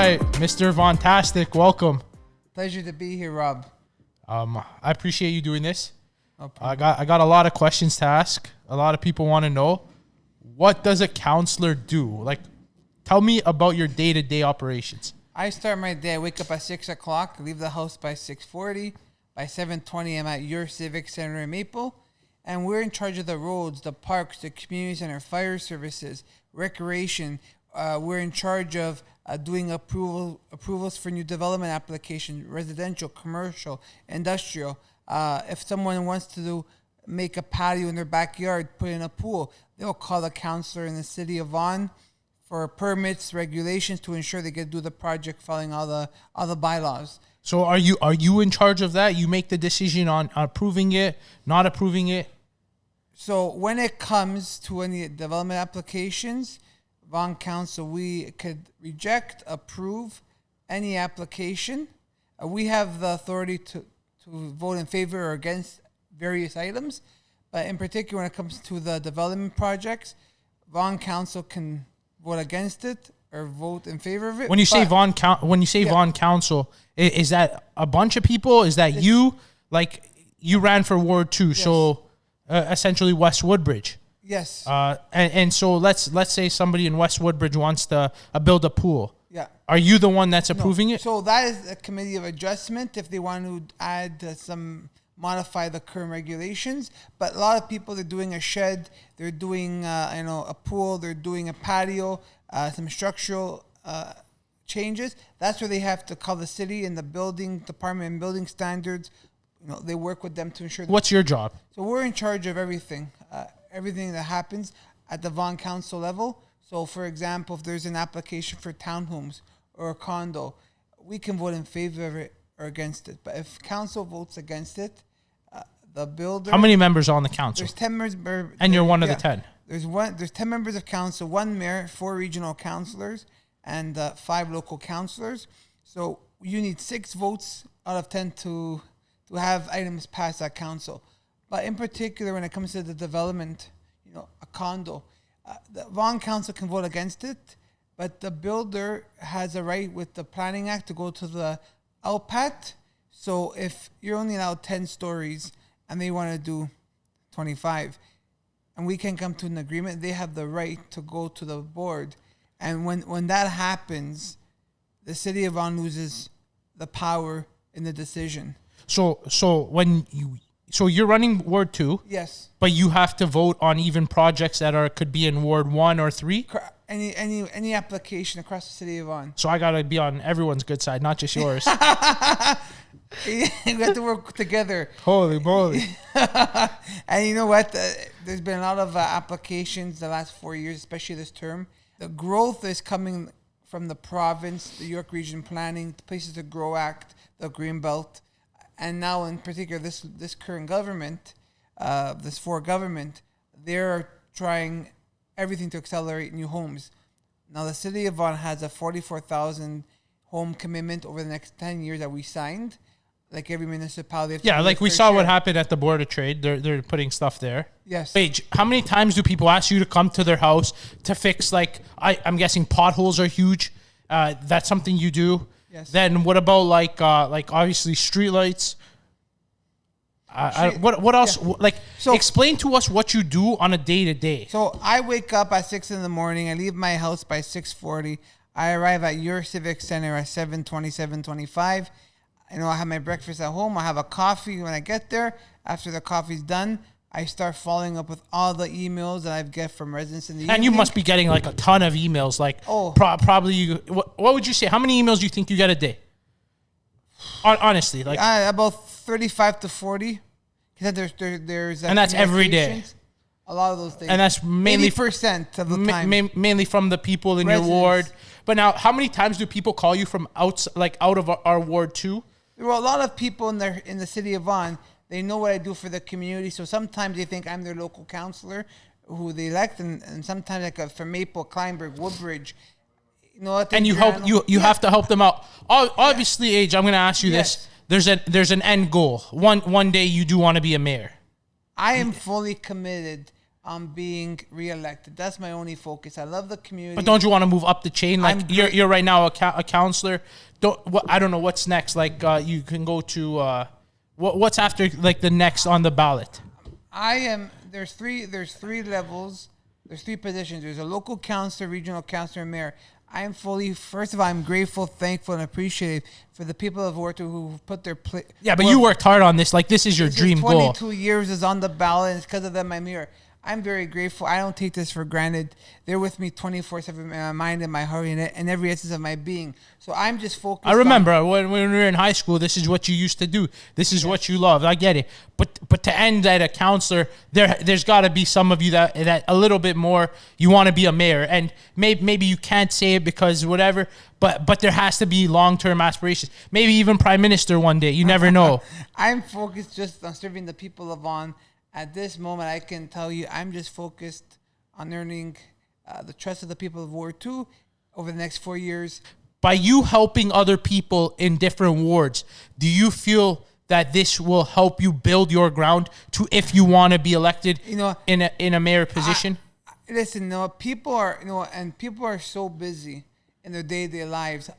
right, Mr. Vaughantastic, welcome. Pleasure to be here, Rob. I appreciate you doing this. No I got a lot of questions to ask. A lot of people want to know, what does a counselor do? Like, tell me about your day-to-day operations. I start my day. I wake up at 6 o'clock, leave the house by 6:40. By 7:20, I'm at your Civic Center in Maple. And we're in charge of the roads, the parks, the community center, fire services, recreation. We're in charge of doing approvals for new development applications, residential, commercial, industrial. If someone wants to make a patio in their backyard, put in a pool, they'll call the counselor in the city of Vaughan for permits, regulations to ensure they get to do the project following all the bylaws. So are you in charge of that? You make the decision on approving it, not approving it? So when it comes to any development applications, Vaughan Council, we could reject, approve any application. We have the authority to vote in favor or against various items. But in particular, when it comes to the development projects, Vaughan Council can vote against it or vote in favor of it. When you say Vaughan Council, is that a bunch of people? Is that you? Like, you ran for Ward 2, yes. So essentially West Woodbridge. Yes. And so let's say somebody in West Woodbridge wants to build a pool. Yeah. Are you the one that's approving it? So that is a committee of adjustment if they want to add modify the current regulations. But a lot of people, they're doing a shed, they're doing a pool, they're doing a patio, some structural changes. That's where they have to call the city and the building department and building standards. They work with them to ensure. What's your job? So we're in charge of everything. Everything that happens at the Vaughan Council level. So, for example, if there's an application for townhomes or a condo, we can vote in favor of it or against it. But if council votes against it, the builder... How many members are on the council? There's 10 members. And you're one of the 10? There's 10 members of council, 1 mayor, 4 regional councillors, and 5 local councillors. So you need 6 votes out of 10 to have items pass at council. But in particular, when it comes to the development, a condo, the Vaughan Council can vote against it, but the builder has a right with the Planning Act to go to the LPAT. So if you're only allowed 10 stories and they want to do 25, and we can come to an agreement, they have the right to go to the board. And when that happens, the city of Vaughan loses the power in the decision. So you're running Ward 2? Yes. But you have to vote on even projects that could be in Ward 1 or 3? Any application across the city of Vaughan. So I got to be on everyone's good side, not just yours. We have to work together. Holy moly. And you know what? There's been a lot of applications the last 4 years, especially this term. The growth is coming from the province, the York Region Planning, the Places to Grow Act, the Greenbelt. And now, in particular, this current government, this Ford government, they're trying everything to accelerate new homes. Now, the city of Vaughan has a 44,000 home commitment over the next 10 years that we signed. Like every municipality. Yeah, like we saw what happened at the Board of Trade. They're putting stuff there. Yes. Paige, how many times do people ask you to come to their house to fix, like, I'm guessing potholes are huge. That's something you do. Yes. Then what about like obviously streetlights? What else? Yeah. Like, so explain to us what you do on a day to day. So I wake up at 6 in the morning. I leave my house by 6:40. I arrive at your Civic Center at 7:20, 7:25. I have my breakfast at home. I have a coffee when I get there. After the coffee's done, I start following up with all the emails that I get from residents in the evening. And you must be getting like a ton of emails. Like, probably you. What would you say? How many emails do you think you get a day? Honestly, like about 35 to 40. Because there's and that's every day. A lot of those days. And that's mainly 80% of the time. Mainly from the people in residents. Your ward. But now, how many times do people call you from out of our Ward 2? Well, a lot of people in the city of Vaughan, they know what I do for the community. So sometimes they think I'm their local councillor who they elect, and sometimes like from Maple, Kleinberg, Woodbridge. And you have to help them out. Obviously, Age, I'm going to ask you this. There's an end goal. One day you do want to be a mayor. I am fully committed on being reelected. That's my only focus. I love the community. But don't you want to move up the chain? Like you're right now a councilor. I don't know what's next. Like you can go to what's after like the next on the ballot. There's three levels. There's three positions. There's a local councilor, regional councilor, and mayor. First of all, I'm grateful, thankful, and appreciative for the people of Ward 2 who put their Yeah, but you worked hard on this. Like, this is your dream goal. 22 years is on the ballot, and it's because of them I'm here. I'm very grateful. I don't take this for granted. They're with me 24/7 in my mind and my heart and every essence of my being. So I'm just focused. I remember when we were in high school, this is what you used to do. This is what you love. I get it. But to end at a counselor, there's got to be some of you that a little bit more, you want to be a mayor. And maybe you can't say it because whatever, but there has to be long-term aspirations. Maybe even prime minister one day. You never know. I'm focused just on serving the people of Vaughan. At this moment, I can tell you I'm just focused on earning the trust of the people of Ward 2 over the next 4 years. By you helping other people in different wards, do you feel that this will help you build your ground to if you want to be elected in a mayor position? Listen, people are so busy in their day-to-day lives.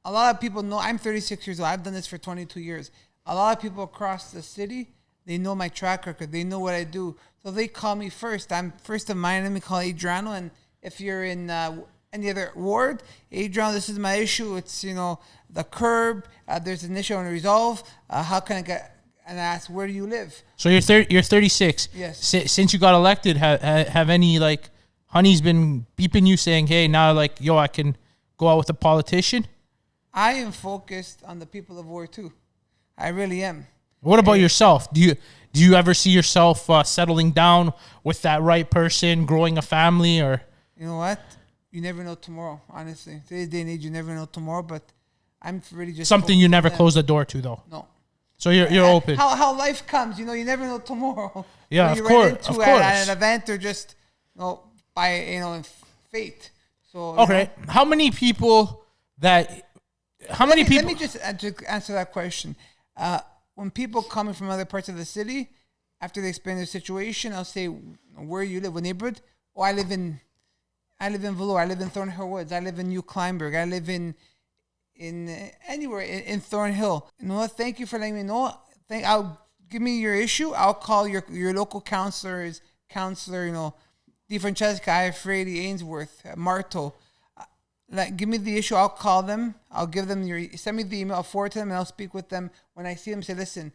A lot of people know I'm 36 years old. I've done this for 22 years. A lot of people across the city, they know my track record. They know what I do. So they call me first. I'm first of mine. Let me call Adriano. And if you're in any other ward, Adriano, this is my issue. It's, the curb. There's an issue I want to resolve. How can I get... And I ask, where do you live? So you're 36. Yes. Since you got elected, have any, honeys been beeping you saying, hey, now, I can go out with a politician? I am focused on the people of Ward 2. I really am. What about yourself? Do you ever see yourself settling down with that right person, growing a family, or? You know what? You never know tomorrow. Honestly, today's day and age, you never know tomorrow. But I'm really just something you never close the door to, though. No. So you're open. How life comes, you never know tomorrow. Yeah, of course. At an event or just by in fate. So okay, how many people that? How many people? Let me just answer that question. When people coming from other parts of the city, after they explain their situation, I'll say, where you live, what neighborhood? Oh, I live in Velour. I live in Thornhill Woods. I live in New Kleinberg. I live in anywhere in Thornhill. You know what? Thank you for letting me know. I'll give me your issue. I'll call your local counselor, Di Francesca, Iafredi, Ainsworth, Marto. Give me the issue. I'll call them. I'll give them send me the email. I'll forward to them, and I'll speak with them when I see them. Say, listen,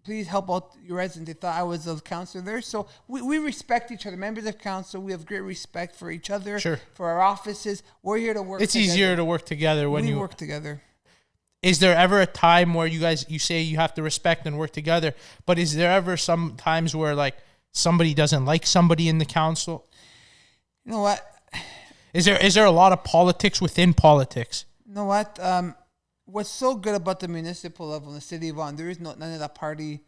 please help out your residents. They thought I was a counselor there. So we respect each other. Members of council, we have great respect for each other. Sure. For our offices, we're here to work. It's together. Easier to work together when you work together. Is there ever a time where you say you have to respect and work together? But is there ever some times where somebody doesn't like somebody in the council? You know what? Is there a lot of politics within politics? You know what? What's so good about the municipal level in the city of Vaughan, there is none of that party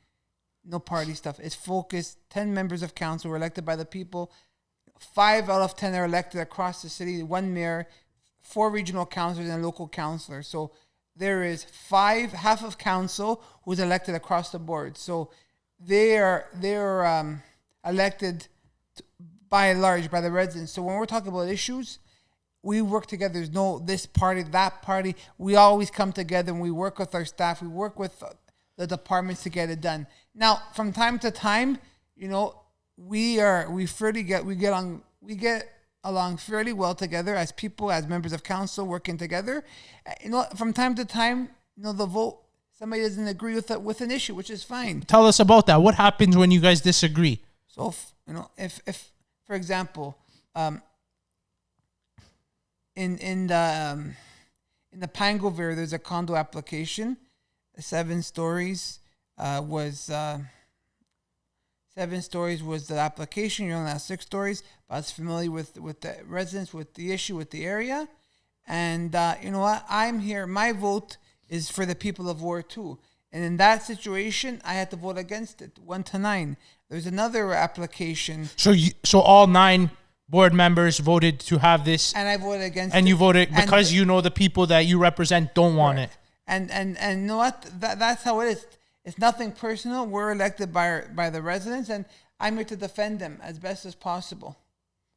stuff. It's focused. 10 members of council were elected by the people. 5 out of 10 are elected across the city. 1 mayor, 4 regional councilors, and a local councilor. So there is half of council who's elected across the board. So they're elected by and large by the residents. So when we're talking about issues, we work together. There's no this party, that party. We always come together and we work with our staff. We work with the departments to get it done. Now, from time to time, we get along fairly well together as people, as members of council working together. From time to time, the vote, somebody doesn't agree with an issue, which is fine. Tell us about that. What happens when you guys disagree? So, if for example, in the Pangovere, there's a condo application. 7 stories was 7 stories was the application. You only have 6 stories. But I was familiar with the residents, with the issue, with the area, and you know what? I'm here. My vote is for the people of Ward 2. And in that situation, I had to vote against it, 1-9. There's another application. So all 9 board members voted to have this, and I voted against it. And you voted because the people that you represent don't want it. And you know what? That's how it is. It's nothing personal. We're elected by the residents, and I'm here to defend them as best as possible.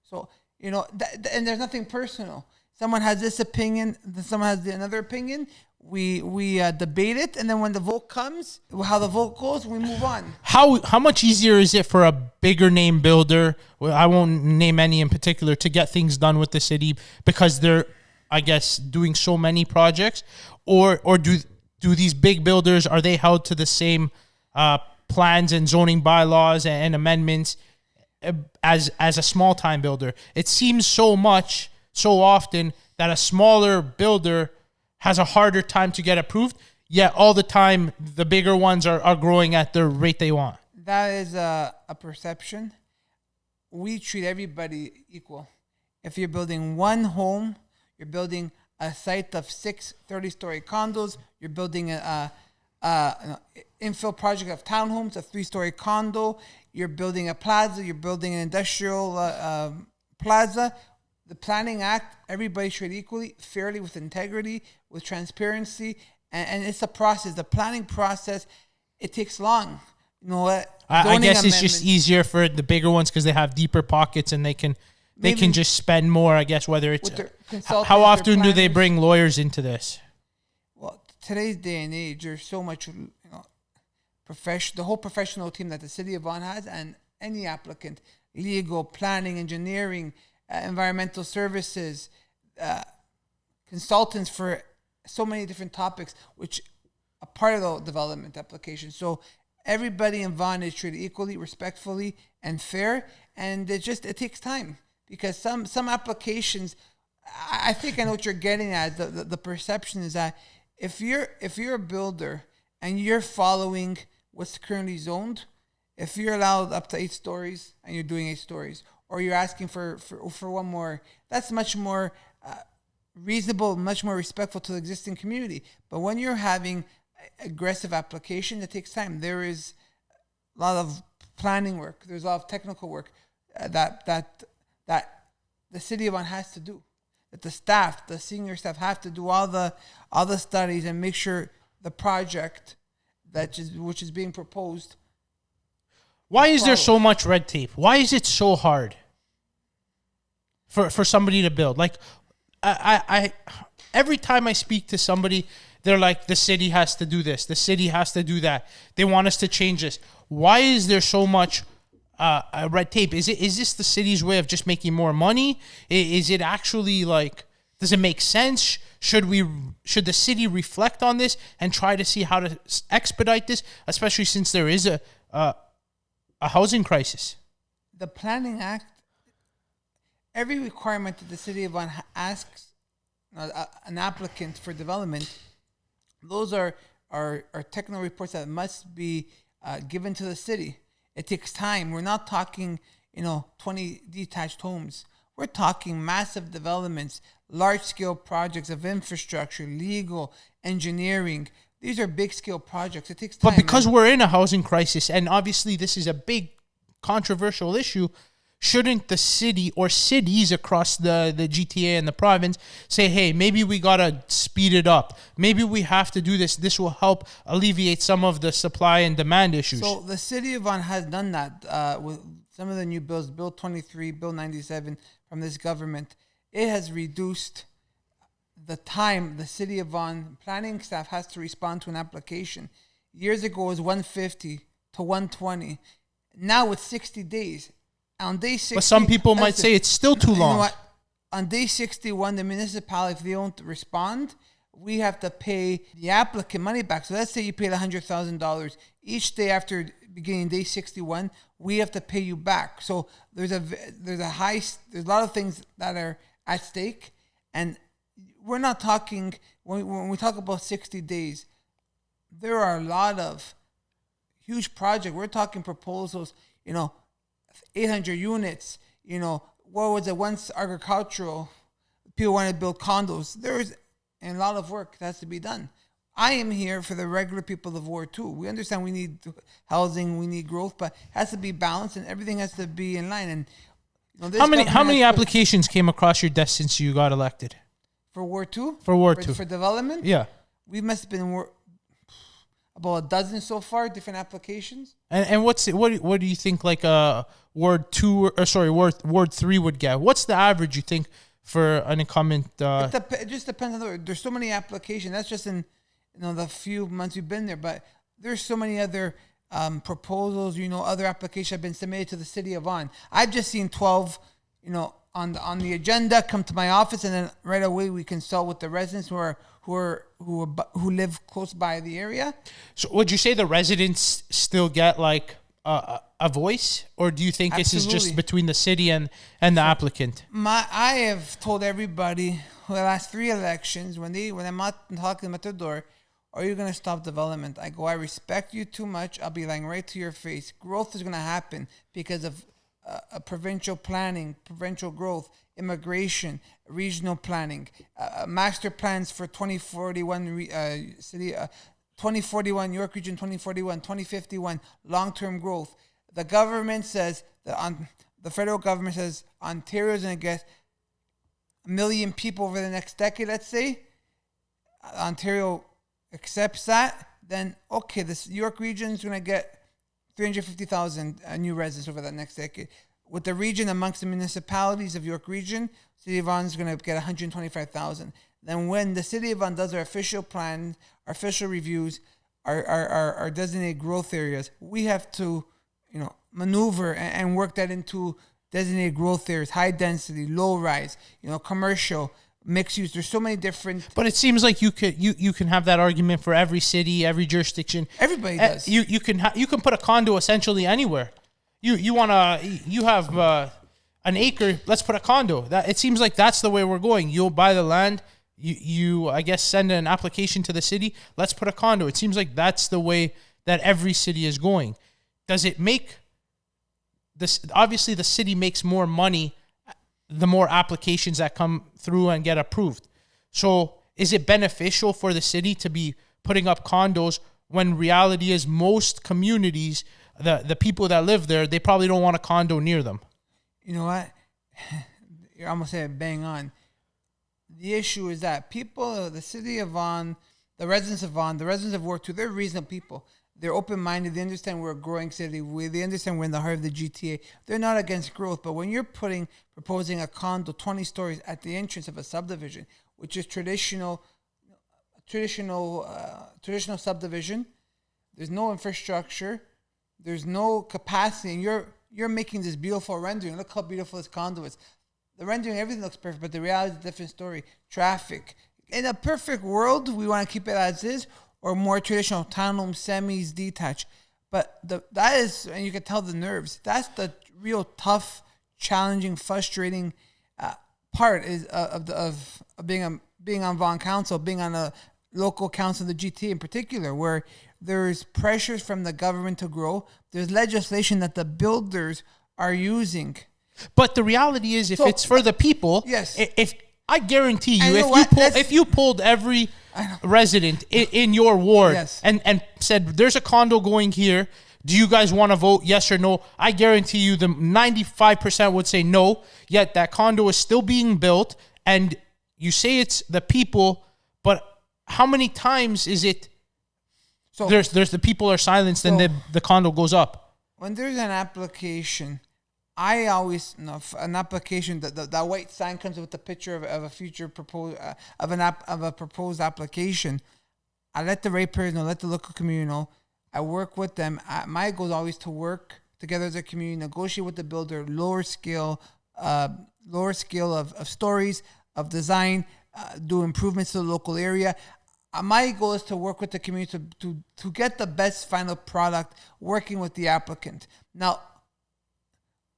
So, and there's nothing personal. Someone has this opinion, someone has another opinion. We debate it, and then when the vote comes, how the vote goes, we move on. How much easier is it for a bigger name builder, I won't name any in particular, to get things done with the city because they're, I guess, doing so many projects, or do these big builders, are they held to the same plans and zoning bylaws and amendments as a small time builder? It seems so often that a smaller builder has a harder time to get approved, yet all the time the bigger ones are growing at the rate they want. That is a perception. We treat everybody equal. If you're building one home, you're building a site of 6 30-story condos, you're building an infill project of townhomes, a 3-story condo, you're building a plaza, you're building an industrial plaza. The Planning Act, everybody treated equally, fairly, with integrity, with transparency, and it's a process. The planning process, it takes long. I guess it's just easier for the bigger ones because they have deeper pockets and they can just spend more. I guess whether it's how often do they bring lawyers into this? Well, today's day and age, there's so much, the whole professional team that the city of Vaughan has, and any applicant, legal, planning, engineering, environmental services, consultants for so many different topics, which are part of the development application. So everybody in Vaughan is treated equally, respectfully, and fair. And it takes time because some applications, I think I know what you're getting at. The perception is that if you're a builder and you're following what's currently zoned, if you're allowed up to 8 stories and you're doing 8 stories, or you're asking for one more, that's much more reasonable, much more respectful to the existing community. But when you're having aggressive application, it takes time. There is a lot of planning work. There's a lot of technical work that the city of Vaughan has to do. That the staff, the senior staff, have to do all the studies and make sure the project which is being proposed. Why is there so much red tape? Why is it so hard for somebody to build? Like, I every time I speak to somebody, they're like, the city has to do this, the city has to do that. They want us to change this. Why is there so much red tape? Is this the city's way of just making more money? Is it actually like, does it make sense? Should the city reflect on this and try to see how to expedite this, especially since there is a housing crisis? The Planning Act, every requirement that the city of Vaughan asks an applicant for development, those are technical reports that must be given to the city. It takes time. We're not talking, 20 detached homes. We're talking massive developments, large-scale projects of infrastructure, legal, engineering. These are big-scale projects. It takes time. But because we're in a housing crisis, and obviously this is a big controversial issue, shouldn't the city or cities across the GTA and the province say, hey, maybe we got to speed it up. Maybe we have to do this. This will help alleviate some of the supply and demand issues. So the city of Vaughan has done that with some of the new bills, Bill 23, Bill 97 from this government. It has reduced the time the city of Vaughan planning staff has to respond to an application. Years ago, it was 150 to 120. Now it's 60 days. On day 60, but some people might say it's still too long. You know what? On day 61, the municipality, if they don't respond, we have to pay the applicant money back. So let's say you paid $100,000 each day after beginning day 61, we have to pay you back. So there's a lot of things that are at stake, and we're not talking when we talk about 60 days. There are a lot of huge projects. We're talking proposals, 800 units, what was it once agricultural, people want to build condos. There's a lot of work that has to be done. I am here for the regular people of Ward 2. We understand we need housing, we need growth, but it has to be balanced and everything has to be in line. And how many applications came across your desk since you got elected? For Ward 2? For Ward 2. For development? Yeah. We must have been about a dozen so far, different applications. And what do you think like Ward 2 or sorry Ward 3 would get? What's the average you think for an incumbent? It just depends on there's so many applications. That's just in the few months we've been there, but there's so many other proposals. Other applications have been submitted to the city of Vaughan. I've just seen 12. On the agenda, come to my office, and then right away we consult with the residents who live close by the area. So, would you say the residents still get like a voice, or do you think this is just between the city and the applicant? I have told everybody the last 3 elections when I'm out talking at their door, are you going to stop development? I go, I respect you too much. I'll be lying right to your face. Growth is going to happen because of provincial planning, provincial growth, immigration, regional planning, master plans for 2041 city, 2041 York Region, 2041, 2051 long-term growth. The government says the federal government says Ontario is going to get 1 million people over the next decade. Let's say Ontario accepts that, then okay, this York Region is going to get 350,000 new residents over that next decade. With the region amongst the municipalities of York Region, City of Vaughan is going to get 125,000. Then when the City of Vaughan does our official plan, our official reviews, our designated growth areas, we have to, maneuver and work that into designated growth areas, high density, low rise, commercial, mixed use. There's so many different. But it seems like you can have that argument for every city, every jurisdiction. Everybody does. You can put a condo essentially anywhere. You have an acre. Let's put a condo. That it seems like that's the way we're going. You'll buy the land. You I guess send an application to the city. Let's put a condo. It seems like that's the way that every city is going. Does it make this? Obviously, the city makes more money the more applications that come through and get approved. So is it beneficial for the city to be putting up condos when reality is most communities, the people that live there, they probably don't want a condo near them? You know what? You're almost saying bang on. The issue is that people, the city of Vaughan, the residents of Vaughan, the residents of Ward 2, they're reasonable people. They're open-minded. They understand we're a growing city. They understand we're in the heart of the GTA. They're not against growth. But when you're proposing a condo 20 stories at the entrance of a subdivision, which is traditional subdivision, there's no infrastructure, there's no capacity, and you're making this beautiful rendering. Look how beautiful this condo is. The rendering, everything looks perfect, but the reality is a different story. Traffic. In a perfect world, we want to keep it as is, or more traditional townhome, semis, detached. But that is, and you can tell the nerves. That's the real tough, challenging, frustrating part is of being on Vaughan Council, being on a local council, the GTA in particular, where there's pressures from the government to grow. There's legislation that the builders are using. But the reality is, if it's for the people, yes. If I guarantee you, if you pulled every resident in your ward yes. and said, there's a condo going here, do you guys want to vote yes or no? I guarantee you the 95% would say no, yet that condo is still being built, and you say it's the people, but how many times is it there's the people are silenced and the condo goes up? When there's an application, I always an application that white sign comes with a picture of a future proposed of a proposed application. I let the ratepayers know, let the local community know. I work with them. My goal is always to work together as a community, negotiate with the builder, lower scale of stories, of design, do improvements to the local area. My goal is to work with the community to get the best final product, working with the applicant. Now,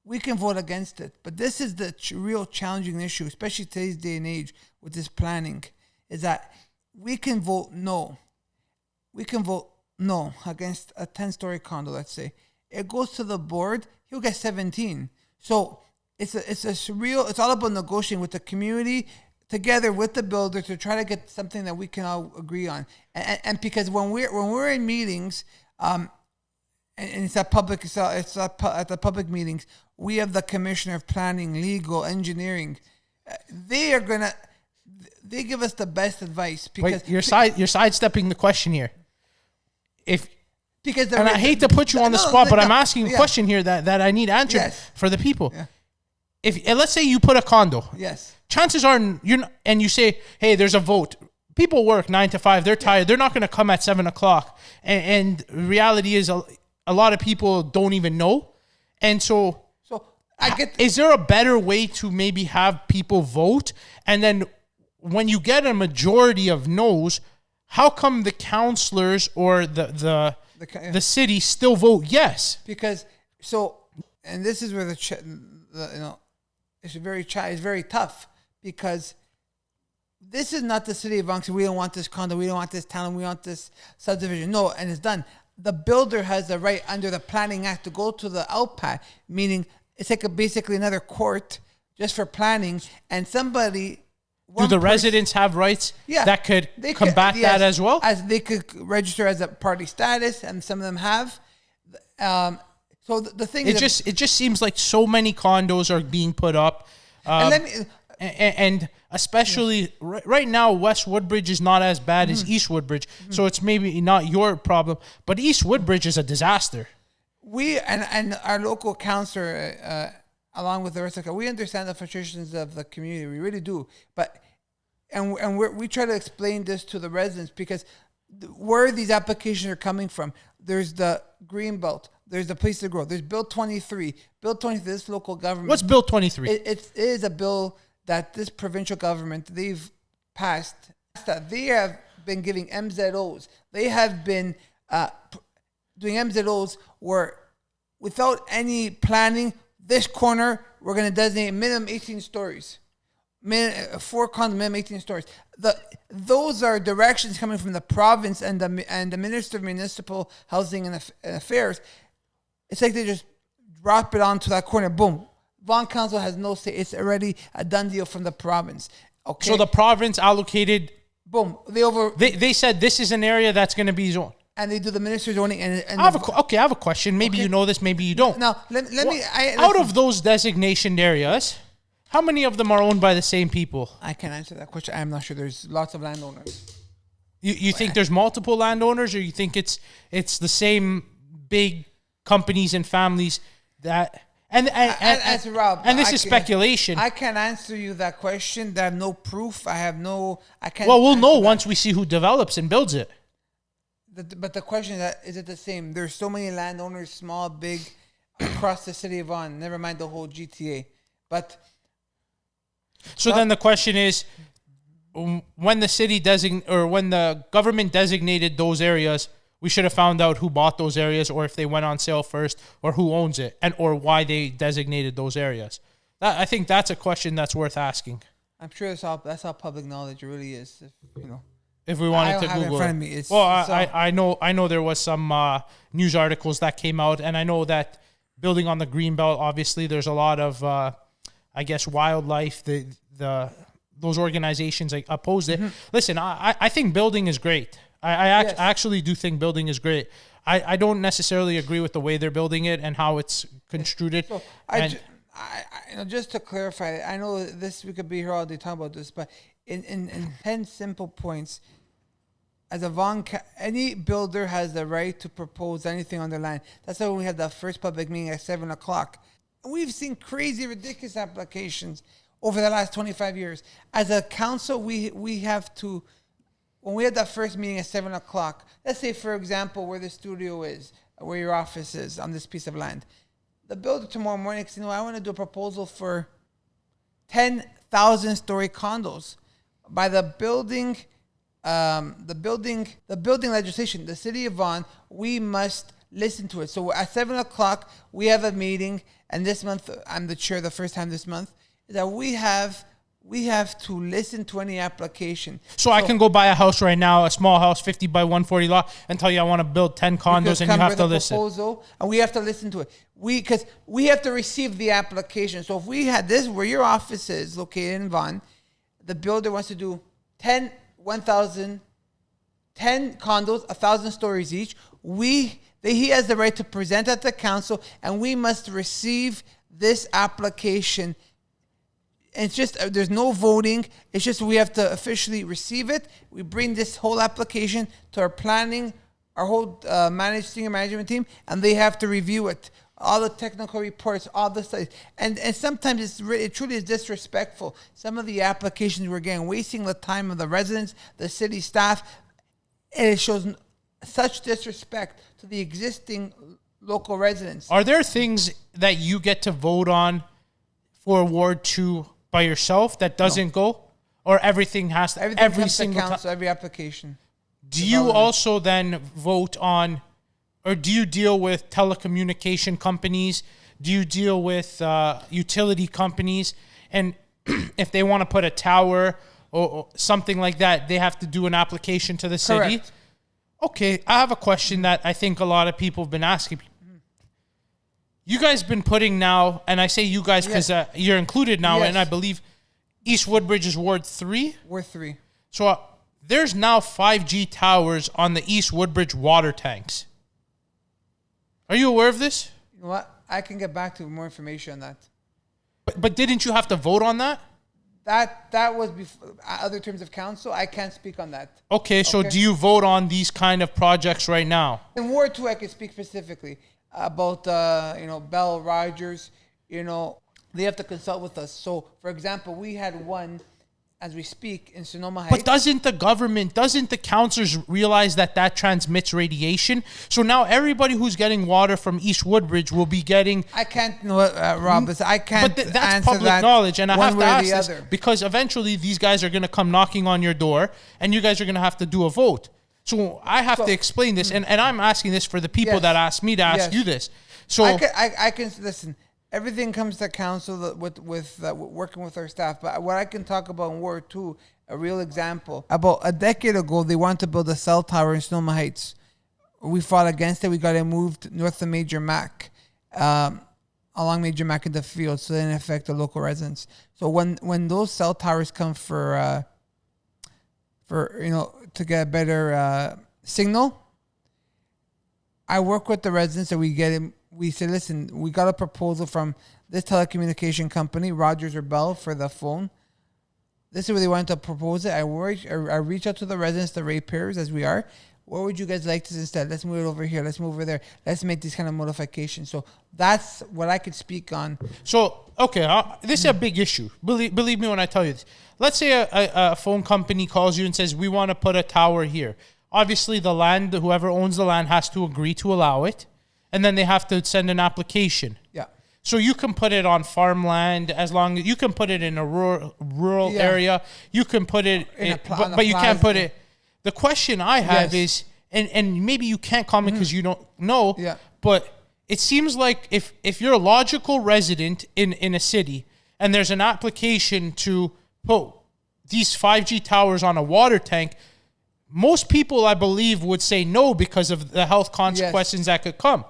we can vote against it, but this is the real challenging issue, especially today's day and age with this planning, is that we can vote no. We can vote no against a 10-story condo, let's say. It goes to the board, he'll get 17. So it's all about negotiating with the community, together with the builder, to try to get something that we can all agree on. And because when we're in meetings, and it's at the public meetings, we have the commissioner of planning, legal, engineering. They give us the best advice because you're sidestepping the question here. because and I hate to put you on the spot, but I'm asking a question here that I need answered for the people. Yeah. And let's say you put a condo. Yes. Chances are and you say, hey, there's a vote. People work 9 to 5. They're tired. They're not going to come at 7 o'clock. And reality is a lot of people don't even know. And so I get. Is there a better way to maybe have people vote? And then when you get a majority of no's, how come the councillors or the city still vote yes? Because and this is where it's very tough, because this is not the city of Vaughan. We don't want this condo. We don't want this town. We want this subdivision. No, and it's done. The builder has the right under the Planning Act to go to the outpack, meaning it's like basically another court just for planning. And somebody. Do the residents have rights that could combat that as well? As they could register as a party status, and some of them have. So the thing is, it just seems like so many condos are being put up, and especially right now, West Woodbridge is not as bad as East Woodbridge, so it's maybe not your problem, but East Woodbridge is a disaster. We and our local councillor, along with the rest of we understand the frustrations of the community. We really do, but we try to explain this to the residents, because where these applications are coming from, there's the green belt. There's the place to grow. There's Bill 23. Bill 23, this local government. What's Bill 23? It is a bill that this provincial government, they've passed, that they have been giving MZOs. They have been doing MZOs where, without any planning, this corner, we're going to designate minimum 18 stories. 4 condos, minimum 18 stories. Those are directions coming from the province and the Minister of Municipal Housing and Affairs. It's like they just drop it onto that corner. Boom. Vaughan Council has no say. It's already a done deal from the province. Okay. So the province allocated. Boom. They said this is an area that's going to be zoned. And they do the minister's zoning. And I have a question. Maybe you know this. Maybe you don't. Now let me. Out of those designated areas, how many of them are owned by the same people? I can't answer that question. I'm not sure. There's lots of landowners. You think there's multiple landowners, or you think it's the same big companies and families that and Rob, and this is speculation. I can't answer you that question. There have no proof. I can't. Well, we'll know once we see who develops and builds it. But the question is it the same? There's so many landowners, small, big, across the city of Vaughan. Never mind the whole GTA. But then the question is, when the city when the government designated those areas, we should have found out who bought those areas, or if they went on sale first, or who owns it, or why they designated those areas. I think that's a question that's worth asking. I'm sure that's all public knowledge. It really is. If we wanted to Google it in front of me. I know there was some news articles that came out, and I know that building on the Greenbelt, obviously, there's a lot of, I guess, wildlife. Those organizations opposed it. Listen, I think building is great. I actually do think building is great. I don't necessarily agree with the way they're building it and how it's construed. So just to clarify, I know we could be here all day talking about this, but in 10 simple points, as any builder has the right to propose anything on their land. That's why we had the first public meeting at 7 o'clock. And we've seen crazy, ridiculous applications over the last 25 years. As a council, we have to, when we had that first meeting at 7 o'clock, let's say, for example, where the studio is, where your office is on this piece of land. The builder tomorrow morning says, I want to do a proposal for 10,000-story condos. By the building legislation, the city of Vaughan, we must listen to it. So at 7 o'clock, we have a meeting, and this month, I'm the chair the first time this month, is that we have to listen to any application. So I can go buy a house right now, a small house, 50 by 140 lot, and tell you I want to build 10 condos, and you have to listen. Proposal, and we have to listen to it. Because we have to receive the application. So if we had this, where your office is located in Vaughan, the builder wants to do 10 condos, 1,000 stories each. He has the right to present at the council, and we must receive this application. And it's just, there's no voting. It's just we have to officially receive it. We bring this whole application to our planning senior management team, and they have to review it. All the technical reports, all the studies. And sometimes it truly is disrespectful. Some of the applications we're getting, wasting the time of the residents, the city staff, and it shows such disrespect to the existing local residents. Are there things that you get to vote on for Ward 2 by yourself that doesn't go? Or everything has to, Everything every comes single to council, every application. Do you also then vote on, or do you deal with telecommunication companies? Do you deal with utility companies? And if they want to put a tower or something like that, they have to do an application to the city? Correct. Okay, I have a question that I think a lot of people have been asking. You guys been putting now, and I say you guys because you're included now, and I believe East Woodbridge is Ward 3? Ward 3. So there's now 5G towers on the East Woodbridge water tanks. Are you aware of this? You know what? I can get back to more information on that. But didn't you have to vote on that? That was before other terms of council. I can't speak on that. Okay, so do you vote on these kind of projects right now? In Ward 2, I can speak specifically about, Bell Rogers. They have to consult with us. So, for example, we had one, as we speak, in Sonoma Heights. But doesn't the councilors realize that transmits radiation? So now everybody who's getting water from East Woodbridge will be getting... I can't know, Rob, I can't But that's answer public that knowledge, and I have to ask this other. because eventually these guys are going to come knocking on your door, and you guys are going to have to do a vote. So I have to explain this, and I'm asking this for the people that asked me to ask you this. So I can listen. Everything comes to council with working with our staff. But what I can talk about in Ward 2, a real example. About a decade ago, they wanted to build a cell tower in Sonoma Heights. We fought against it. We got it moved north of Major Mac, along Major Mac in the field, so it didn't affect the local residents. So when those cell towers come to get a better signal, I work with the residents and we get it. We say, listen, we got a proposal from this telecommunication company, Rogers or Bell, for the phone. This is where they wanted to propose it. I reach out to the residents, the ratepayers, as we are. What would you guys like to instead? Let's move it over here. Let's move over there. Let's make these kind of modifications. So that's what I could speak on. So, okay, this is a big issue. Believe me when I tell you this. Let's say a phone company calls you and says, we want to put a tower here. Obviously, whoever owns the land has to agree to allow it. And then they have to send an application. Yeah. So you can put it on farmland as long as you can put it in a rural area. You can put it but you can't put it. The question I have is, and maybe you can't comment because you don't know, but it seems like if you're a logical resident in a city and there's an application to put these 5G towers on a water tank, most people, I believe, would say no because of the health consequences that could come.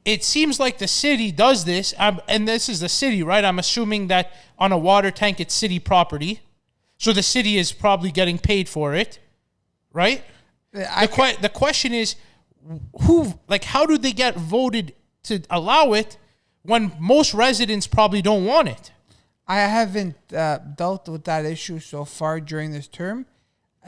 It seems like the city does this, and this is the city, right? I'm assuming that on a water tank, it's city property. So the city is probably getting paid for it, right? The question is, how do they get voted to allow it when most residents probably don't want it? I haven't dealt with that issue so far during this term,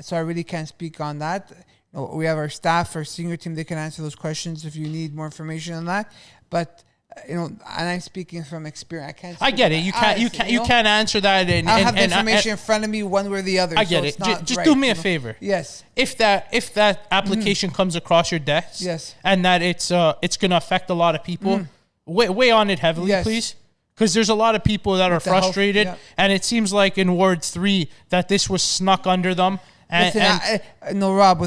so I really can't speak on that. We have our staff, our senior team, they can answer those questions if you need more information on that. But, and I'm speaking from experience. I get it. You can't answer that. And I have the information in front of me one way or the other. I get it. Just do me a favor. Yes. If that application comes across your desk, and that it's going to affect a lot of people, weigh on it heavily, please. Because there's a lot of people that are frustrated, and it seems like in Ward 3 that this was snuck under them. No, Rob,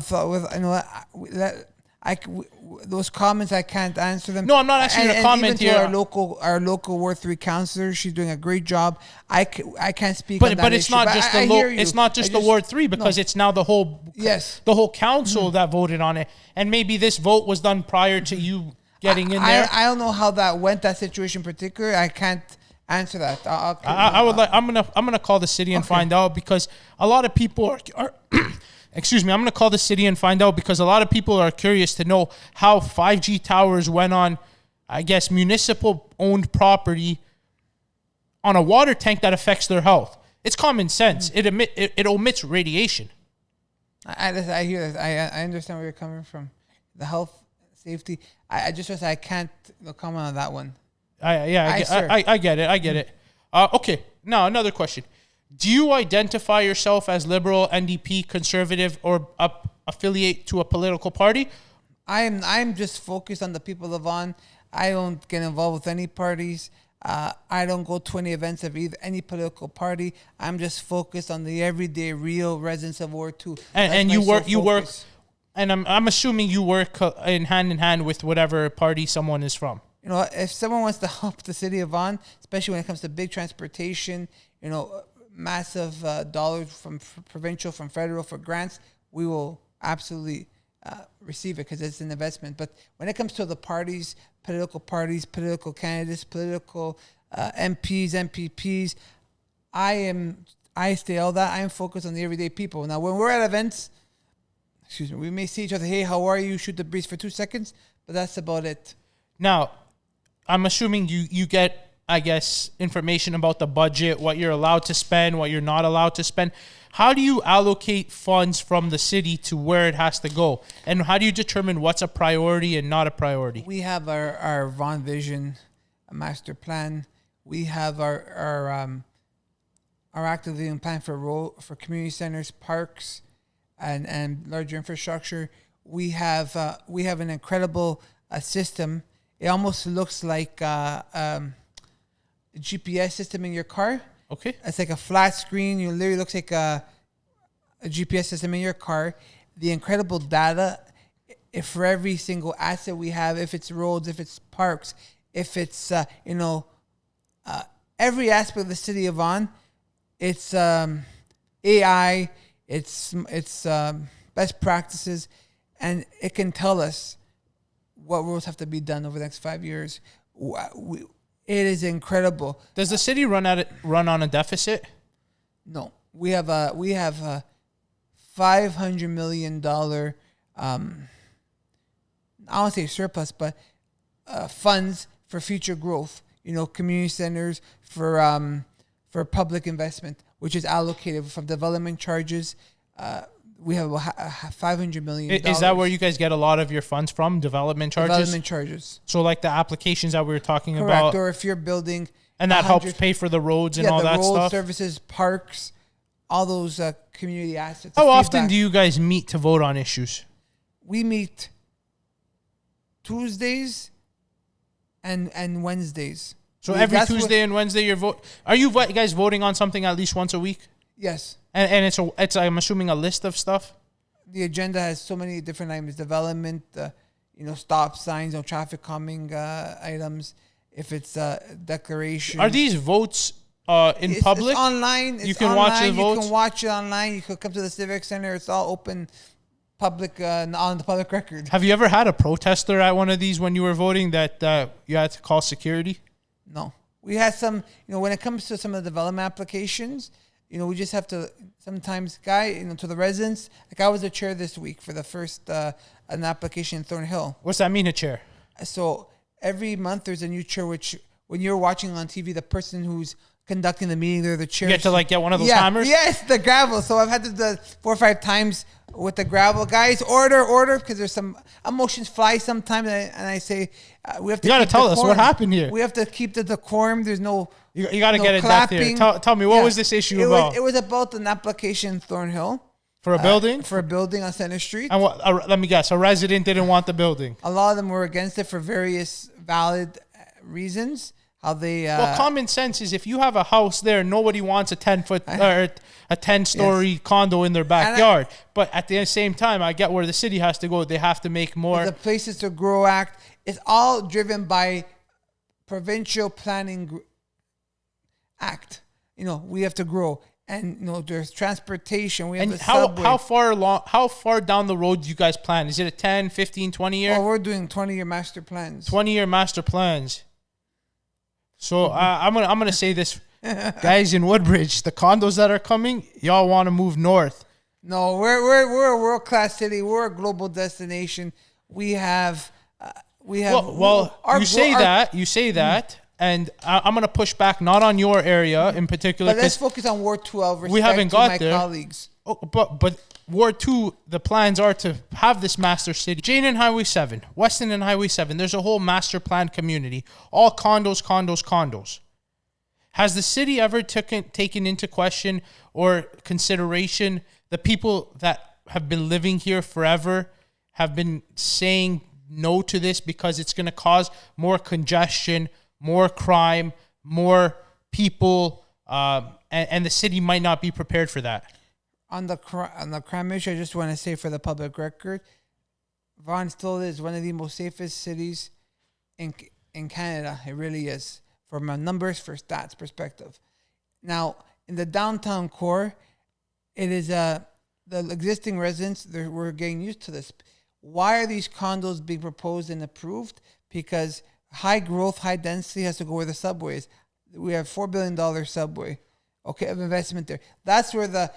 those comments I can't answer them. No, I'm not asking you to comment even here. To our local Ward 3 councillor, she's doing a great job. I can't speak on that but it's issue. not just it's not just the Ward 3 because it's now the whole council that voted on it, and maybe this vote was done prior to you getting in there. I don't know how that went, that situation in particular. I can't answer that. I'm gonna call the city and find out because a lot of people are excuse me. I'm gonna call the city and find out because a lot of people are curious to know how 5G towers went on, I guess, municipal owned property on a water tank that affects their health. It's common sense. It omits radiation. I hear that. I understand where you're coming from. the health, safety. I just I can't comment on that one. I get it. I get it. Okay. Now another question: do you identify yourself as liberal, NDP, conservative, or affiliate to a political party? I'm just focused on the people of Vaughan. I don't get involved with any parties. I don't go to any events of any political party. I'm just focused on the everyday, real residents of Ward 2. And you work, and I'm assuming you work in hand with whatever party someone is from. If someone wants to help the city of Vaughan, especially when it comes to big transportation, massive dollars from provincial, from federal for grants, we will absolutely receive it because it's an investment. But when it comes to the parties, political candidates, political MPs, MPPs, I stay all that. I am focused on the everyday people. Now, when we're at events, we may see each other. Hey, how are you? Shoot the breeze for 2 seconds, but that's about it. Now, I'm assuming you get, I guess, information about the budget, what you're allowed to spend, what you're not allowed to spend. How do you allocate funds from the city to where it has to go? And how do you determine what's a priority and not a priority? We have our Vaughan Vision master plan. We have our active living plan for community centers, parks, and larger infrastructure. We have an incredible system. It almost looks like a GPS system in your car. Okay. It's like a flat screen. It literally looks like a GPS system in your car. The incredible data, if for every single asset we have, if it's roads, if it's parks, if it's every aspect of the city of Vaughan, it's AI, it's best practices, and it can tell us what roads have to be done over the next 5 years. It is incredible. Does the city run on a deficit? No, we have a $500 million. I won't say surplus, but funds for future growth. Community centers for public investment, which is allocated from development charges. We have $500 million. Is that where you guys get a lot of your funds from? Development charges? Development charges. So like the applications that we were talking Correct. about. Or if you're building. And that helps pay for the roads and all that road stuff? Services, parks, all those community assets. How often do you guys meet to vote on issues? We meet Tuesdays and Wednesdays. So every Tuesday and Wednesday you're vote. Are you guys voting on something at least once a week? Yes. And it's I'm assuming a list of stuff. The agenda has so many different items: development, stop signs, traffic calming items. If it's declaration, are these votes in public? It's online. You can watch the votes. You can watch it online. You can come to the Civic Center. It's all open, public on the public record. Have you ever had a protester at one of these when you were voting that you had to call security? No, we had some. When it comes to some of the development applications. We just have to sometimes to the residents. Like I was a chair this week for the first an application in Thornhill. What's that mean, a chair? So every month there's a new chair, which when you're watching on TV, the person who's conducting the meeting, they're the chair. You get to get one of those hammers? Yes, the gravel. So I've had to do the 4 or 5 times with the gravel. Guys, order, because there's some emotions fly sometimes. And I say, we have to. You got to tell us what happened here. We have to keep the decorum. There's no. You got to get it back there. Tell me, what was this issue about? It was about an application in Thornhill. For a building? For a building on Center Street. And let me guess, a resident didn't want the building. A lot of them were against it for various valid reasons. How they... well, common sense is if you have a house there, nobody wants a 10-foot or a 10-story condo in their backyard. But at the same time, I get where the city has to go. They have to make more... The Places to Grow Act. It's all driven by provincial planning act. We have to grow. And there's transportation. We have the subway. How far down the road do you guys plan? Is it a 10, 15, 20 year? Well, we're doing 20-year master plans. 20-year master plans. So I'm gonna say this, guys in Woodbridge, the condos that are coming, y'all want to move north. No, we're a world-class city. We're a global destination. You say that. And I'm going to push back, not on your area in particular. But let's focus on Ward 12. We haven't got my there. Colleagues. but Ward 2, the plans are to have this master city. Jane and Highway 7, Weston and Highway 7, there's a whole master plan community, all condos. Has the city ever taken into question or consideration the people that have been living here forever have been saying no to this because it's going to cause more congestion, more crime, more people, and the city might not be prepared for that? On the crime issue, I just want to say for the public record, Vaughan still is one of the most safest cities in Canada. It really is, from a numbers, for stats perspective. Now, in the downtown core, it is the existing residents, we're getting used to this. Why are these condos being proposed and approved? Because high growth, high density has to go where the subway is. We have $4 billion subway, of investment there. That's where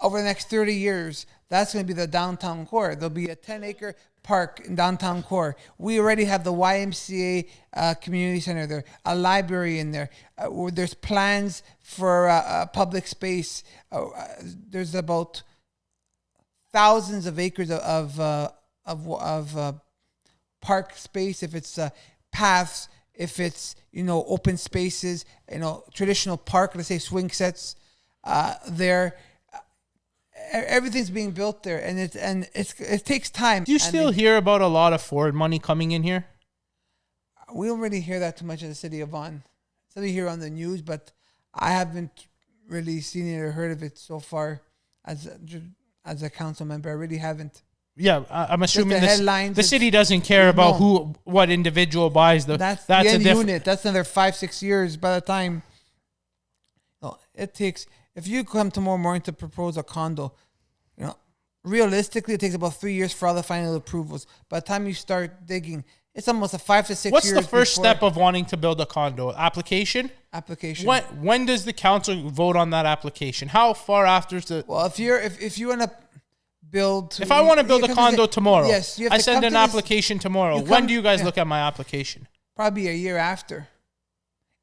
over the next 30 years, that's going to be the downtown core. There'll be a 10-acre park in downtown core. We already have the YMCA community center there, a library in there. There's plans for public space. There's about thousands of acres of park space. If it's paths, if it's open spaces, traditional park, let's say swing sets there. Everything's being built there, and it takes time. Do you still hear about a lot of Ford money coming in here? We don't really hear that too much in the city of Vaughan. So we hear on the news, but I haven't really seen it or heard of it so far as a council member. I really haven't. Yeah, I'm assuming the city doesn't care about what individual buys that's the end unit. That's another 5-6 years by the time. It takes. If you come tomorrow morning to propose a condo, realistically, it takes about 3 years for all the final approvals. By the time you start digging, it's almost a 5 to 6 years. What's the first step of wanting to build a condo? Application? When does the council vote on that application? How far after is the? Well, if you want to build, if I want to build a condo tomorrow, yes, I send an application tomorrow. When do you guys look at my application? Probably a year after.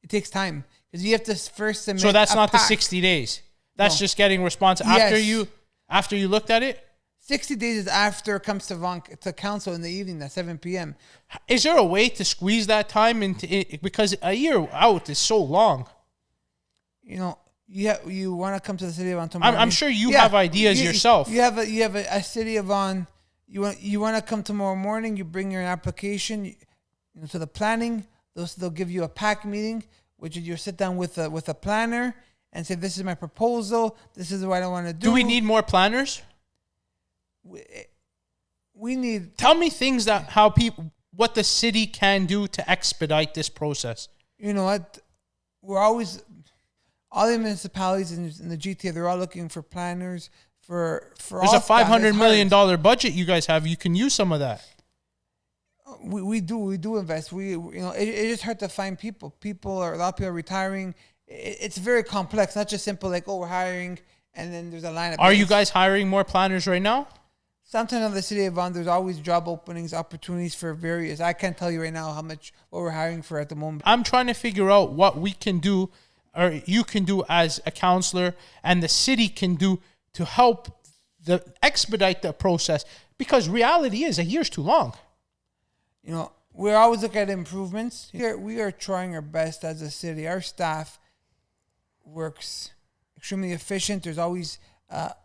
It takes time. Because you have to first submit. So that's not the 60 days. That's just getting response after you looked at it. 60 days is after it comes to council in the evening at 7 p.m. Is there a way to squeeze that time into it? Because a year out is so long. You want to come to the city of Vaughan tomorrow. I'm sure you have ideas yourself. You have a city of Vaughan. You want to come tomorrow morning. You bring your application to the planning. They'll give you a PAC meeting, which you sit down with a planner and say, this is my proposal. This is what I want to do. Do we need more planners? We need. Tell me things what the city can do to expedite this process. You know what? We're always, all the municipalities in the GTA, they're all looking for planners for. There's a $500 million budget you guys have. You can use some of that. We do invest. It's just hard to find people. A lot of people are retiring. It's very complex, not just simple like, we're hiring and then there's a lineup. Are you guys hiring more planners right now? Sometimes in the city of Vaughan, there's always job openings, opportunities for various. I can't tell you right now what we're hiring for at the moment. I'm trying to figure out what we can do, or you can do as a councillor, and the city can do to help expedite the process. Because reality is, a year's too long. We always look at improvements. We are trying our best as a city. Our staff works extremely efficient. There's always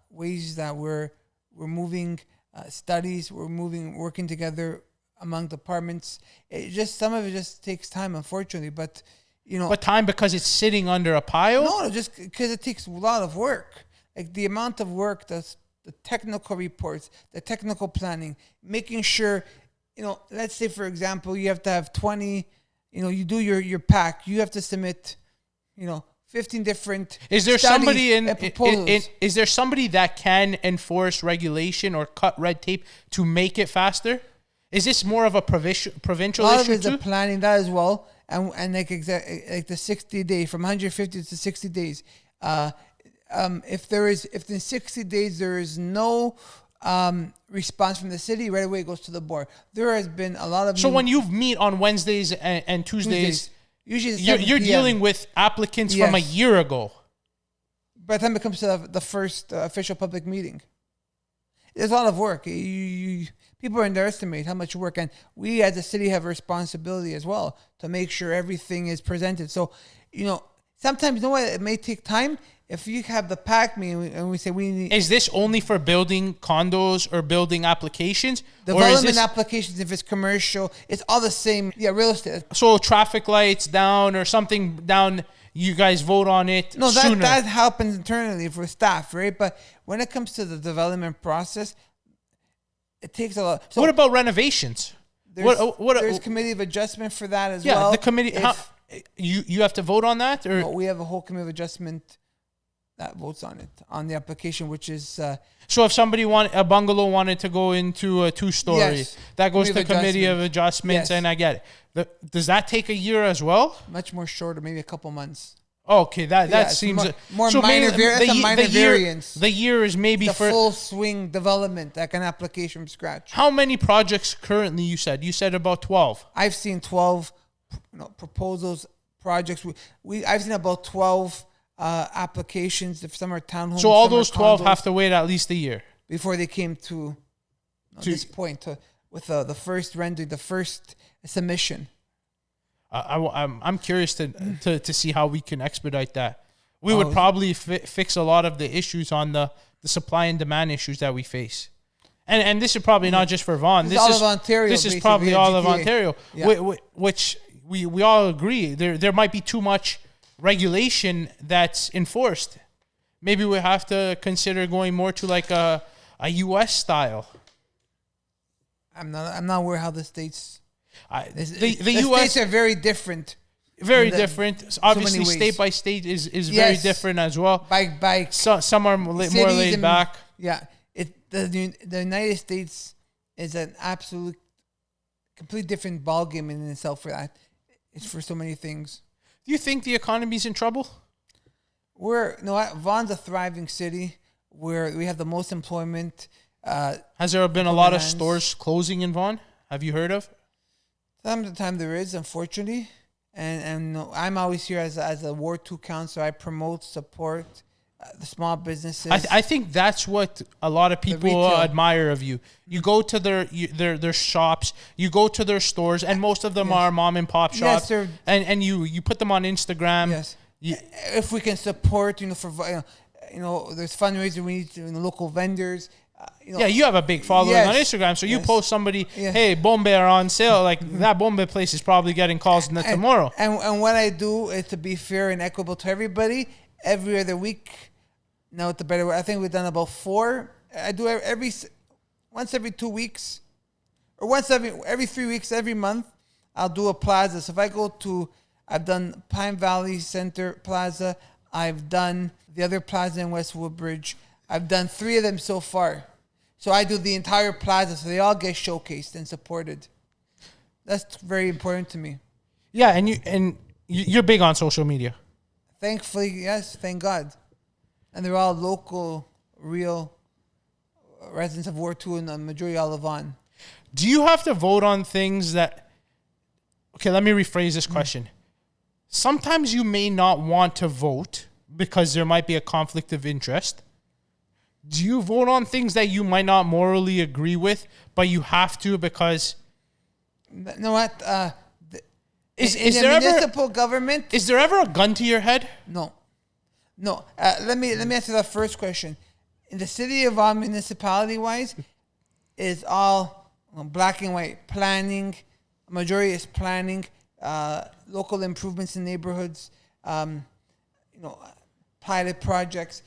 ways that we're moving studies. We're working together among departments. Some of it just takes time, unfortunately. But but time because it's sitting under a pile. No, just because it takes a lot of work. Like the amount of work, the technical reports, the technical planning, making sure. Let's say, for example, you have to have 20, you do your PAC. You have to submit, 15 different Is there somebody is there somebody that can enforce regulation or cut red tape to make it faster? Is this more of a provincial issue? A lot of it is the planning, that as well. And like the 60 days, from 150 to 60 days. If in 60 days there is no response from the city, right away it goes to the board. There has been a lot of. So when you meet on Wednesdays and Tuesdays, usually you're dealing with applicants from a year ago. by the time it comes to the first official public meeting. There's a lot of work. People underestimate how much work, and we as a city have a responsibility as well to make sure everything is presented. So, sometimes, you know what, it may take time. If you have the PAC meeting and we say we need... Is this only for building condos or building applications? Development applications, if it's commercial, it's all the same. Yeah, real estate. So traffic lights down or something down, you guys vote on it sooner? No, that happens internally for staff, right? But when it comes to the development process, it takes a lot. So what about renovations? There's committee of adjustment for that as well. Yeah, the committee... You have to vote on that? Or no, we have a whole committee of adjustment that votes on it, on the application, which is... so if a bungalow wanted to go into a 2-story, yes, that goes to committee of adjustments, yes. And I get it. Does that take a year as well? Much more shorter, maybe a couple months. Okay, that seems... More so minor, that's a minor variance. The year is maybe for... full swing development, like an application from scratch. How many projects currently you said? You said about 12. I've seen 12 proposals, projects. I've seen about 12... applications. If some are townhomes, so all those 12 have to wait at least a year before they came to this point with the first render, the first submission. I'm curious to see how we can expedite that. We would probably fix a lot of the issues on the supply and demand issues that we face. And this is probably not just for Vaughan. This is all of Ontario. This is probably all of Ontario, which we all agree there might be too much regulation that's enforced. Maybe we have to consider going more to like a U.S. style. I'm not aware how the states. The U.S. states are very different. Very different. Obviously, state by state is very different as well. Some are more laid back. Yeah, the United States is an absolute, complete different ballgame in itself for that. It's for so many things. Do you think the economy's in trouble? Vaughan's a thriving city where we have the most employment. Has there been a lot of stores closing in Vaughan? Have you heard of? Time to time there is, unfortunately. And I'm always here as a Ward 2 councillor. I promote, support the small businesses. I think that's what a lot of people admire of you. You go to their shops, you go to their stores, and most of them are mom and pop shops. Yes, and you put them on Instagram. Yes. If we can support, for there's fundraisers we need to, local vendors. You have a big following on Instagram, so you post somebody, hey, bombe are on sale. Like that bombe place is probably getting calls tomorrow. And what I do is to be fair and equitable to everybody. Every other week, no, it's a better way. I think we've done about 4. I do once every 2 weeks, or once every 3 weeks, every month. I'll do a plaza. So if I've done Pine Valley Center Plaza. I've done the other plaza in West Woodbridge. I've done 3 of them so far. So I do the entire plaza, so they all get showcased and supported. That's very important to me. Yeah, and you're big on social media. Thankfully, yes, thank God. And they're all local, real residents of Ward 2 and the majority all of Vaughan. Do you have to vote on things that... Okay, let me rephrase this question. Sometimes you may not want to vote because there might be a conflict of interest. Do you vote on things that you might not morally agree with, but you have to because... You know what? Is there municipal government? Is there ever a gun to your head? No. Let me answer that first question. In the city of Vaughan, municipality-wise, is all black and white planning. A majority is planning, local improvements in neighborhoods, pilot projects.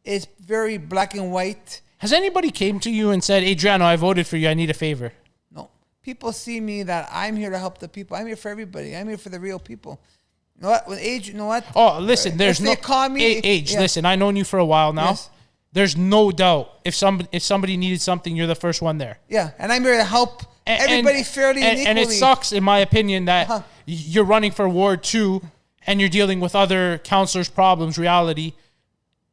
It's very black and white. Has anybody came to you and said, Adriano, I voted for you, I need a favor? No. People see me that I'm here to help the people. I'm here for everybody. I'm here for the real people. You know what? With age, you know what? Oh, listen, there's no... Age, listen, I've known you for a while now. Yes. There's no doubt if somebody needed something, you're the first one there. Yeah, and I'm here to help everybody fairly and equally. And it sucks, in my opinion, that you're running for Ward 2 and you're dealing with other councillors' problems, reality.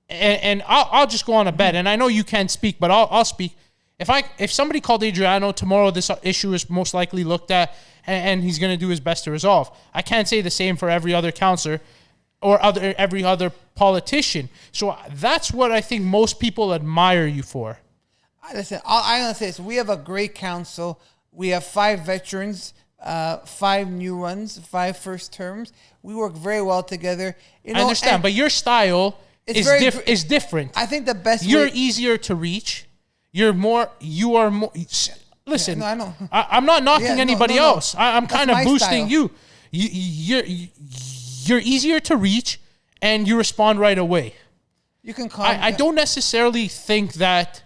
And I'll just go on a bet, and I know you can't speak, but I'll speak. If somebody called Adriano tomorrow, this issue is most likely looked at, and he's going to do his best to resolve. I can't say the same for every other councillor. or every other politician. So that's what I think most people admire you for. Listen, I'm going to say this. We have a great council. We have 5 veterans, 5 new ones, 5 first terms. We work very well together. You know, I understand, but your style is different. I think the best You're way... easier to reach. You are more... Listen, Yeah, no, I know. I'm not knocking anybody else. I'm kind of boosting style. you. You're easier to reach, and you respond right away. You can call... I don't necessarily think that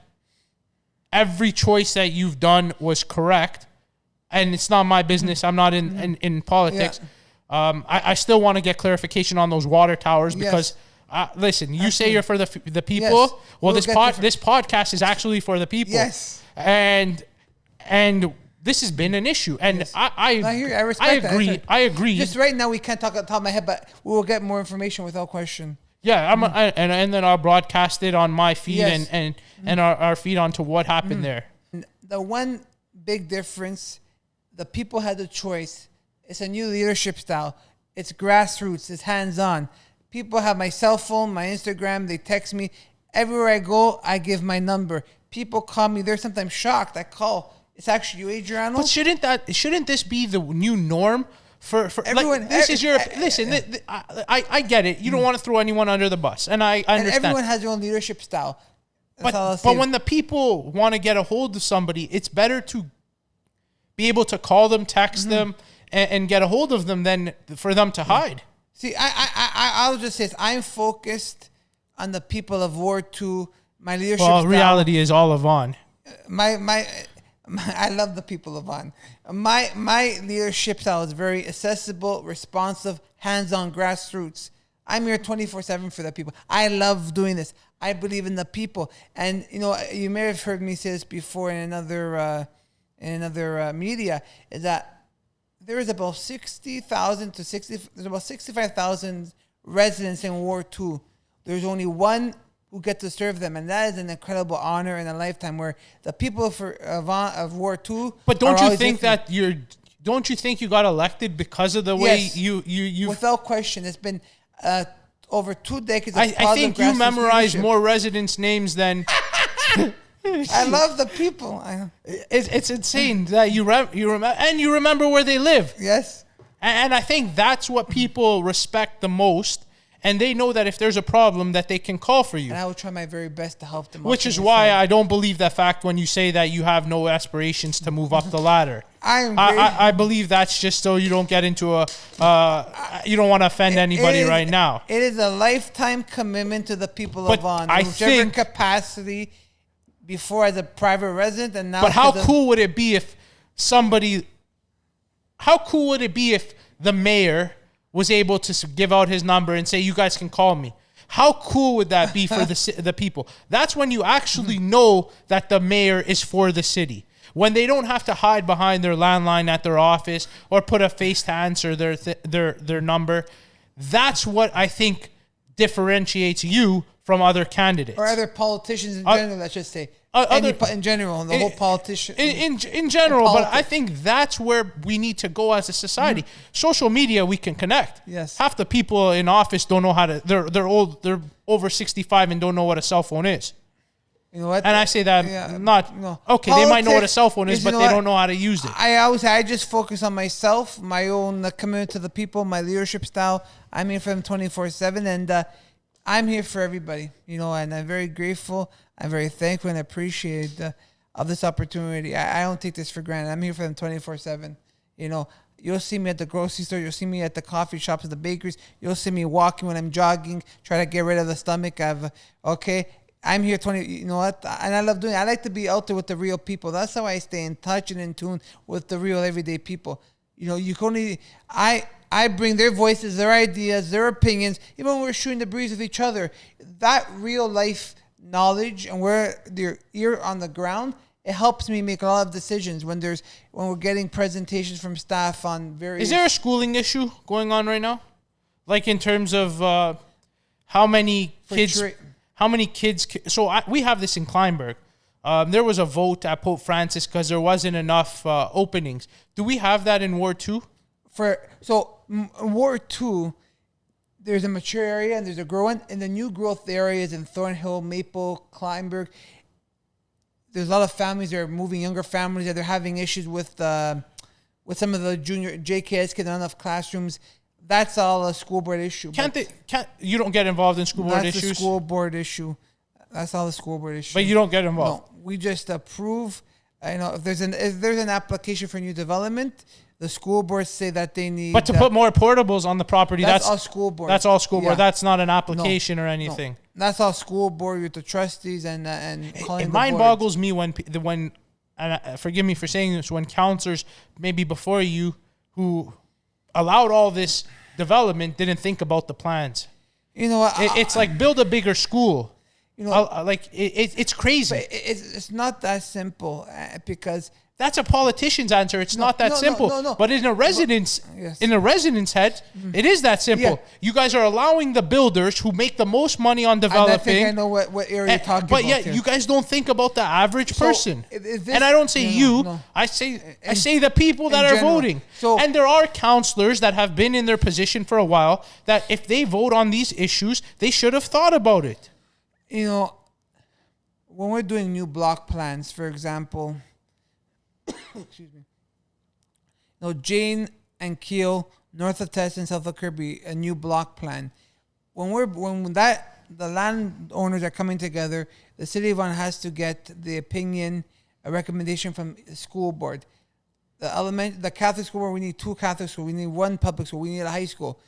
every choice that you've done was correct, and it's not my business. I'm not in politics. Yeah. I still want to get clarification on those water towers because, listen, you say you're for the people. Yes. Well, this podcast is actually for the people. Yes. And this has been an issue, and yes. I agree. I agree. Just right now, we can't talk at the top of my head, but we will get more information without question. Yeah, and then I'll broadcast it on my feed and our feed onto what happened there. The one big difference, the people had the choice. It's a new leadership style. It's grassroots. It's hands-on. People have my cell phone, my Instagram. They text me. Everywhere I go, I give my number. People call me. They're sometimes shocked. I call. It's actually you, Adriano. But shouldn't this be the new norm for everyone? Like, this is your listen. I get it. You don't want to throw anyone under the bus, and I understand. And everyone has their own leadership style. But when the people want to get a hold of somebody, it's better to be able to call them, text them, and get a hold of them than for them to hide. See, I'll just say this. I'm focused on the people of Ward 2. My leadership style. Reality is all of Vaughan. I love the people of Vaughan. My leadership style is very accessible, responsive, hands-on, grassroots. I'm here 24/7 for the people. I love doing this. I believe in the people. And, you know, you may have heard me say this before in another media, is that there is about 60,000 to 60. There's about 65,000 residents in Ward 2. There's only one who get to serve them, and that is an incredible honor in a lifetime. Where the people of Ward 2. But don't you think that Don't you think you got elected because of the way you? Without question, it's been over 2 decades. I think you memorize more residents' names than. I love the people. It's insane that you remember, and you remember where they live. Yes. And I think that's what people respect the most. And they know that if there's a problem that they can call for you. And I will try my very best to help them. Which is why I don't believe that fact when you say that you have no aspirations to move up the ladder. I believe that's just so you don't get into you don't want to offend anybody right now. It is a lifetime commitment to the people of Vaughan. Whichever capacity before as a private resident and now. But how cool would it be if the mayor was able to give out his number and say, you guys can call me? How cool would that be for the people? That's when you actually know that the mayor is for the city. When they don't have to hide behind their landline at their office or put a face to answer their number. That's what I think differentiates you from other candidates. Or other politicians in general, let's just say. In general, the whole politician. In general, but I think that's where we need to go as a society. Social media, we can connect. Yes. Half the people in office don't know how to. They're old. They're over 65 and don't know what a cell phone is. You know what? And I say that okay. They might know what a cell phone is, but they don't know how to use it. I just focus on myself, my own commitment to the people, my leadership style. I'm here for them 24/7, and I'm here for everybody. You know, and I'm very grateful. I'm very thankful and appreciate of this opportunity. I don't take this for granted. I'm here for them 24/7. You know, you'll see me at the grocery store. You'll see me at the coffee shops, at the bakeries. You'll see me walking when I'm jogging, try to get rid of the stomach. I'm here 20. You know what? And I love doing it. I like to be out there with the real people. That's how I stay in touch and in tune with the real everyday people. You know, you can only I bring their voices, their ideas, their opinions, even when we're shooting the breeze with each other. That real life knowledge and where their ear on the ground, it helps me make a lot of decisions when we're getting presentations from staff on various. Is there a schooling issue going on right now? Like in terms of how many kids? So we have this in Kleinberg. There was a vote at Pope Francis because there wasn't enough openings. Do we have that in Ward 2? Ward 2. there's a mature area and there's a growing. And the new growth areas in Thornhill, Maple, Kleinberg, there's a lot of families that are moving, younger families that they're having issues with some of the junior JKS kids, not enough classrooms. That's all a school board issue. You don't get involved in school board issues? That's a school board issue. That's all the school board issue. But you don't get involved? No, we just approve. If there's an application for new development, the school boards say that they need. But to put more portables on the property, that's all school board. That's all school board. That's not an application or anything. No. That's all school board with the trustees and calling. It mind boggles me when and forgive me for saying this, when councillors maybe before you who allowed all this development didn't think about the plans. It's like build a bigger school. It's crazy. But it's not that simple because that's a politician's answer. It's not that simple. No. But in a resident's head, it is that simple. Yeah. You guys are allowing the builders who make the most money on developing. I think I know what area you're talking about. But yeah, you guys don't think about the average person. And I don't say I say the people that are voting. And there are councillors that have been in their position for a while that if they vote on these issues, they should have thought about it. When we're doing new block plans, for example, excuse me. Jane and Keel, north of Tess and south of Kirby, a new block plan. The landowners are coming together, the city of Vaughan has to get the opinion, a recommendation from the school board. The Catholic school board, we need 2 Catholic schools, we need 1 public school, we need a high school.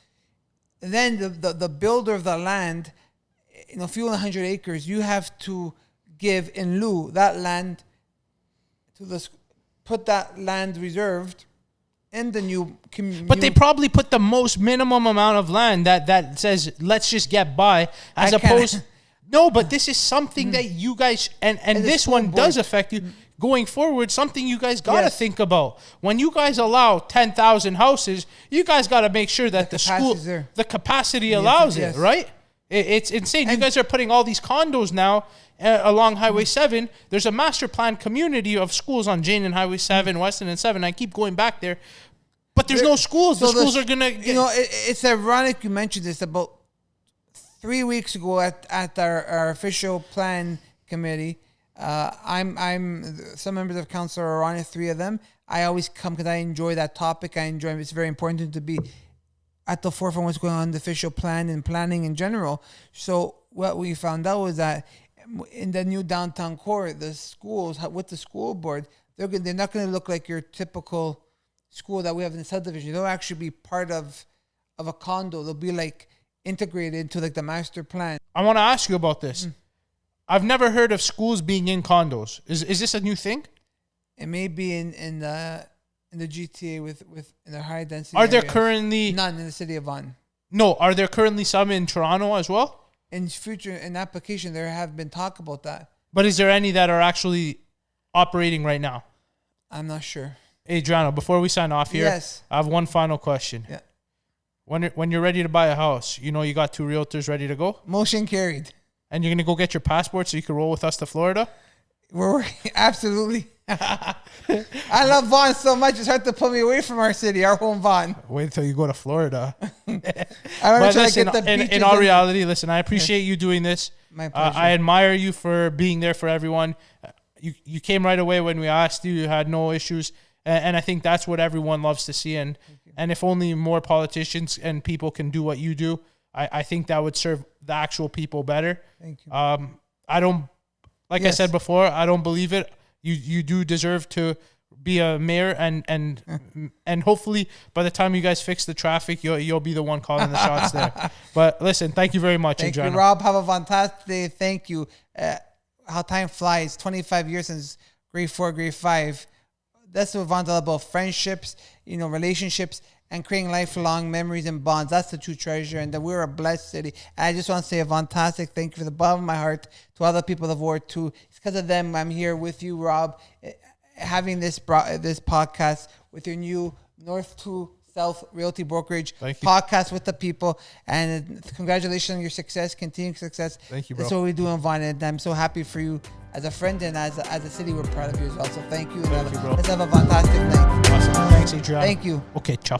And then the builder of the land, if you own 100 acres, you have to give in lieu that land to put that land reserved in the new community. But they probably put the most minimum amount of land that says let's just get by, as opposed. No, but this is something that you guys and this one does affect you going forward. Something you guys gotta think about when you guys allow 10,000 houses. You guys gotta make sure that the capacity allows it, right? It's insane. You guys are putting all these condos now along Highway 7. There's a master plan community of schools on Jane and Highway 7, Weston and 7. I keep going back there. But there's no schools. The schools are going to... it's ironic you mentioned this. About 3 weeks ago at our official plan committee, some members of council are on it, 3 of them. I always come because I enjoy that topic. It's very important to be at the forefront of what's going on in the official plan and planning in general. So what we found out was that in the new downtown core, the schools with the school board, they're not going to look like your typical school that we have in the subdivision. They'll actually be part of a condo. They'll be like integrated into like the master plan. I want to ask you about this. I've never heard of schools being in condos. Is this a new thing? It may be in the GTA with in the high density. Are there currently none in the city of Vaughan? No. Are there currently some in Toronto as well? In application, there have been talk about that. But is there any that are actually operating right now? I'm not sure. Adriano, before we sign off here, yes, I have one final question. Yeah. When you're ready to buy a house, you got 2 realtors ready to go? Motion carried. And you're going to go get your passport so you can roll with us to Florida? We're absolutely. I love Vaughan so much, it's hard to pull me away from our city, our home Vaughan. Wait until you go to Florida. In all reality, listen, I appreciate you doing this. My pleasure. I admire you for being there for everyone. You came right away when we asked you. You had no issues. And I think that's what everyone loves to see. And if only more politicians and people can do what you do, I think that would serve the actual people better. Thank you. I don't, like I said before, I don't believe it. You do deserve to be a mayor, and hopefully by the time you guys fix the traffic, you'll be the one calling the shots there. But listen, thank you very much, Adriano. Thank you, Rob. Have a fantastic day. Thank you. How time flies. 25 years since grade 4, grade 5. That's what Vaughan's all about: friendships, relationships, and creating lifelong memories and bonds. That's the true treasure, and that we're a blessed city. And I just want to say a fantastic thank you from the bottom of my heart to all the people of Ward 2. It's because of them I'm here with you, Rob, having this podcast with your new North to South Realty Brokerage podcast with the people. And congratulations on your success, continuing success. Thank you, bro. That's what we do in Vaughan, and I'm so happy for you as a friend, and as a city, we're proud of you as well. So thank you. Thank you, bro. Let's have a fantastic night. Awesome. Thanks, Adriano. Thank you. Okay, ciao.